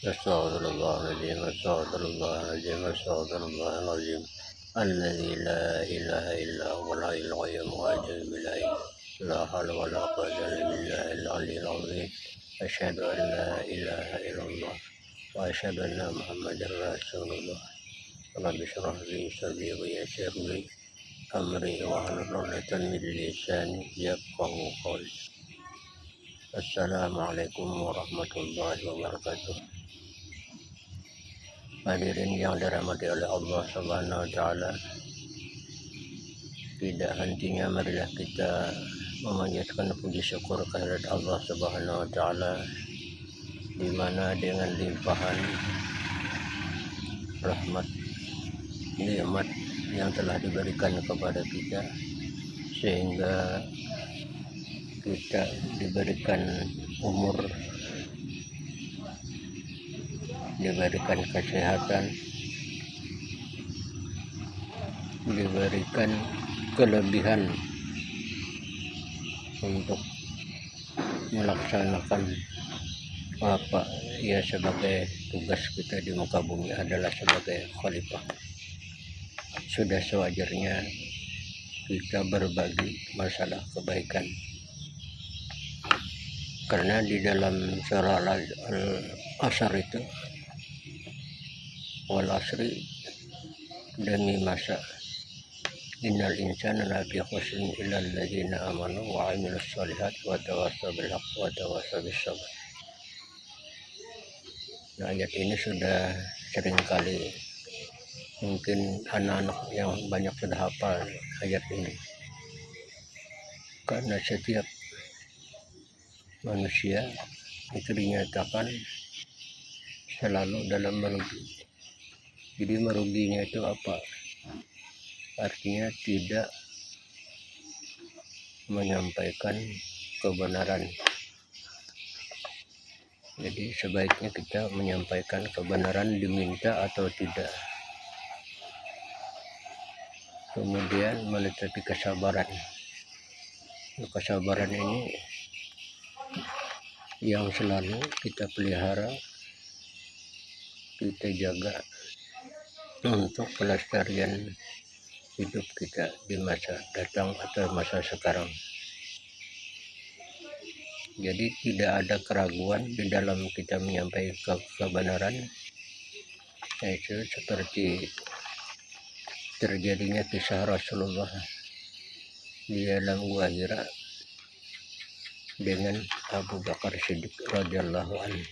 أستغفر الله العظيم أستغفر الله العظيم أستغفر الله العظيم الذي لا إله إلا هو الحي القيوم وأتوب إليه لا حول ولا قوة إلا بالله العلي العظيم أشهد أن لا إله إلا الله وأشهد أن محمدا رسول الله رب اشرح لي صدري ويسر لي أمري واحلل عقدة من لساني يفقهوا قولي. Assalamualaikum warahmatullahi wabarakatuh. Hadirin yang dirahmati oleh Allah Subhanahu wa taala, tidak hentinya marilah kita memanjatkan puji syukur kehadirat Allah Subhanahu wa taala, di mana dengan limpahan rahmat nikmat yang telah diberikan kepada kita, sehingga kita diberikan umur, diberikan kesehatan, diberikan kelebihan untuk melaksanakan apa ya sebagai tugas kita di muka bumi adalah sebagai khalifah. Sudah sewajarnya kita berbagi masalah kebaikan, karena di dalam surah Al-Asr itu, wal asri, demi masa, innal insana lafi khusrin illa alladzina amanu wa amilus solihat wa tawassaw bil haqq wa tawassaw bis sabr. Nah, ayat ini sudah sering kali mungkin anak-anak yang banyak sudah hafal ayat ini, karena setiap manusia itu dinyatakan selalu dalam merugi. Jadi meruginya itu apa? Artinya tidak menyampaikan kebenaran. Jadi sebaiknya kita menyampaikan kebenaran diminta atau tidak. Kemudian menetapi kesabaran. Kesabaran ini yang selalu kita pelihara, kita jaga untuk pelestarian hidup kita di masa datang atau masa sekarang. Jadi tidak ada keraguan di dalam kita menyampaikan kebenaran, yaitu seperti terjadinya kisah Rasulullah di dalam Gua Hira dengan Abu Bakar Siddiq radhiyallahu anhu.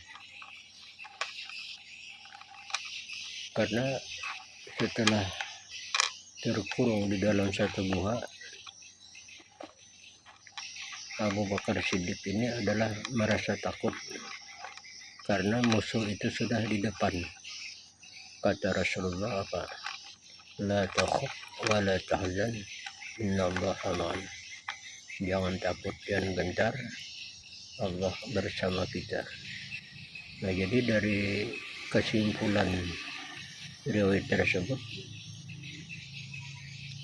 Karena setelah terkurung di dalam satu gua, Abu Bakar Siddiq ini adalah merasa takut karena musuh itu sudah di depan. Kata Rasulullah apa? La takhaf wa la tahzan innallaha ma'ana. Jangan takut dan gentar, Allah bersama kita. Nah, jadi dari kesimpulan riwayat tersebut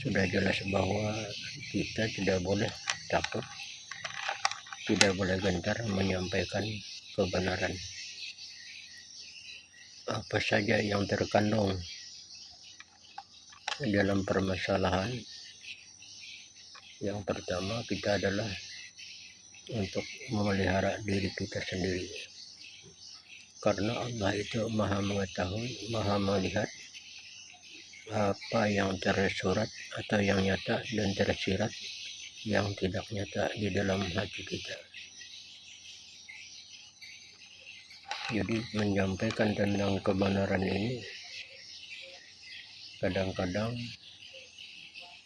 sudah jelas bahwa kita tidak boleh takut, tidak boleh gentar menyampaikan kebenaran. Apa saja yang terkandung dalam permasalahan, yang pertama kita adalah untuk memelihara diri kita sendiri, karena Allah itu maha mengetahui, maha melihat apa yang tersurat atau yang nyata dan tersirat yang tidak nyata di dalam hati kita. Jadi menyampaikan tentang kebenaran ini kadang-kadang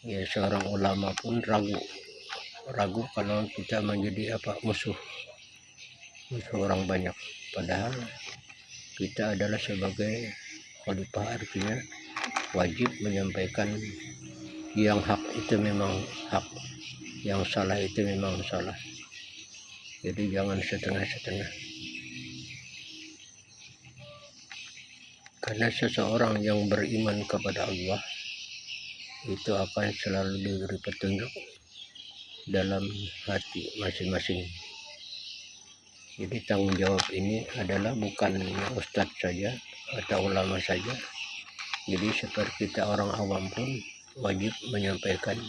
ya seorang ulama pun ragu kalau kita menjadi musuh orang banyak. Padahal kita adalah sebagai khalifah, artinya wajib menyampaikan yang hak itu memang hak, yang salah itu memang salah. Jadi jangan setengah-setengah. Karena seseorang yang beriman kepada Allah itu akan selalu diberi petunjuk dalam hati masing-masing. Jadi tanggung jawab ini adalah bukan ustadz saja atau ulama saja. Jadi seperti kita orang awam pun wajib menyampaikan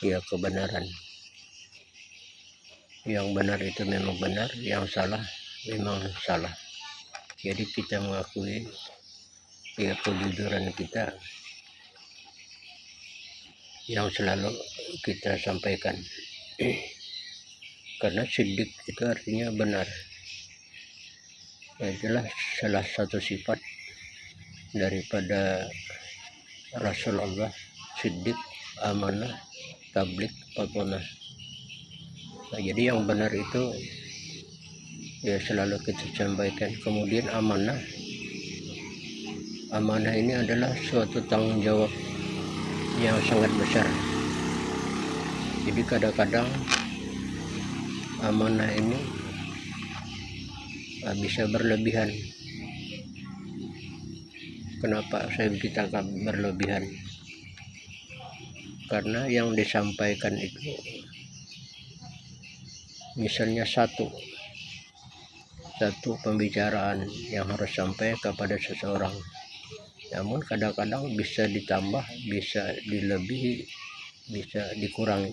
ya kebenaran. Yang benar itu memang benar, yang salah memang salah. Jadi kita mengakui ya kejujuran kita yang selalu kita sampaikan. Karena siddiq itu artinya benar. Itulah salah satu sifat daripada Rasulullah, siddiq, amanah, tabligh, patonah. Nah, jadi yang benar itu ya selalu kita sampaikan. Kemudian amanah ini adalah suatu tanggung jawab yang sangat besar. Jadi kadang-kadang amanah ini bisa berlebihan. Kenapa saya katakan berlebihan? Karena yang disampaikan itu misalnya satu pembicaraan yang harus sampai kepada seseorang, namun kadang-kadang bisa ditambah, bisa dilebihi, bisa dikurangi.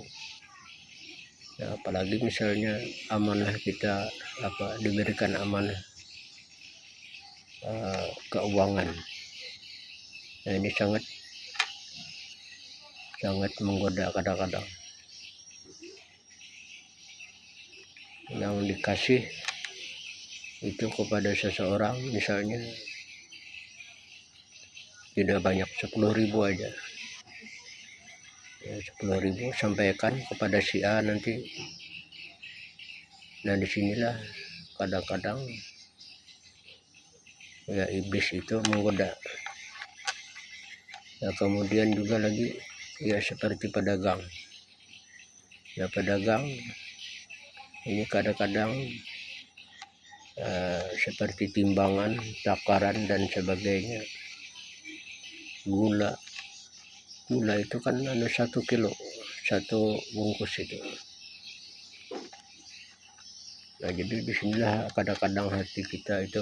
Ya, apalagi misalnya amanah kita diberikan amanah keuangan. Nah, ini sangat menggoda kadang-kadang. Yang dikasih itu kepada seseorang misalnya tidak banyak, 10.000 aja ya, 10.000 sampaikan kepada si A nanti. Nah, disinilah kadang-kadang ya iblis itu menggoda. Nah, kemudian juga lagi ya seperti pedagang. Ya, pedagang ini kadang-kadang seperti timbangan, takaran dan sebagainya. Gula itu kan 1 kilo, 1 bungkus itu. Nah, jadi disinilah kadang-kadang hati kita itu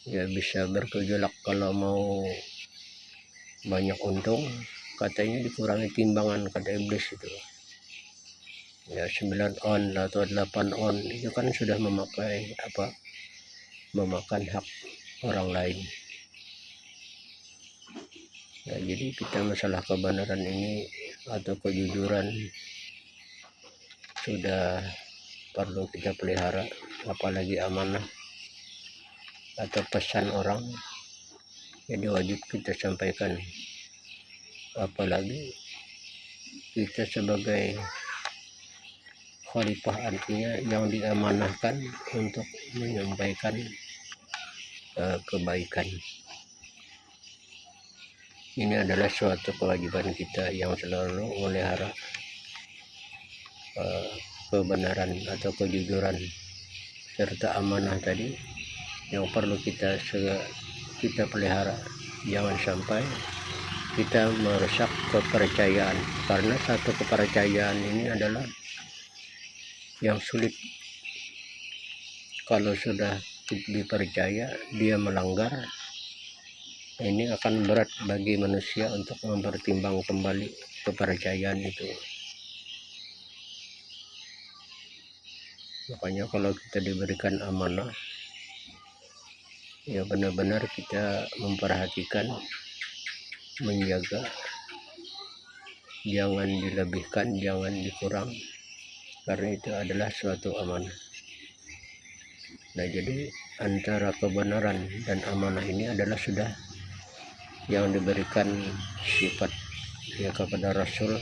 ya bisa bergejolak. Kalau mau banyak untung, katanya dikurangi timbangan, kata iblis itu. Ya 9 on atau 8 on itu kan sudah memakan hak orang lain. Nah, jadi kita masalah kebenaran ini atau kejujuran sudah perlu kita pelihara, apalagi amanah atau pesan orang, jadi wajib kita sampaikan. Apalagi kita sebagai khalifah, artinya yang diamanahkan untuk menyampaikan kebaikan. Ini adalah suatu kewajiban kita yang selalu memelihara kebenaran atau kejujuran serta amanah tadi yang perlu kita pelihara. Jangan sampai kita merusak kepercayaan, karena satu kepercayaan ini adalah yang sulit. Kalau sudah dipercaya dia melanggar, ini akan berat bagi manusia untuk mempertimbang kembali kepercayaan itu. Makanya kalau kita diberikan amanah, ya benar-benar kita memperhatikan, menjaga, jangan dilebihkan, jangan dikurang, karena itu adalah suatu amanah. Nah, jadi antara kebenaran dan amanah ini adalah sudah yang diberikan sifat ya kepada Rasul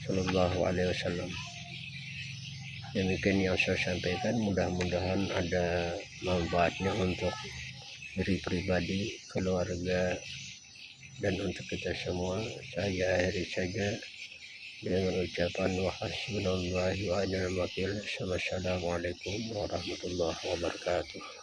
Shallallahu Alaihi Wasallam. Demikian yang saya sampaikan, mudah-mudahan ada manfaatnya untuk diri pribadi, keluarga, dan untuk kita semua. Saya akhiri saja dengan ucapan wa hasbunallahu wa ni'mal wakil. Wassalamualaikum warahmatullahi wabarakatuh.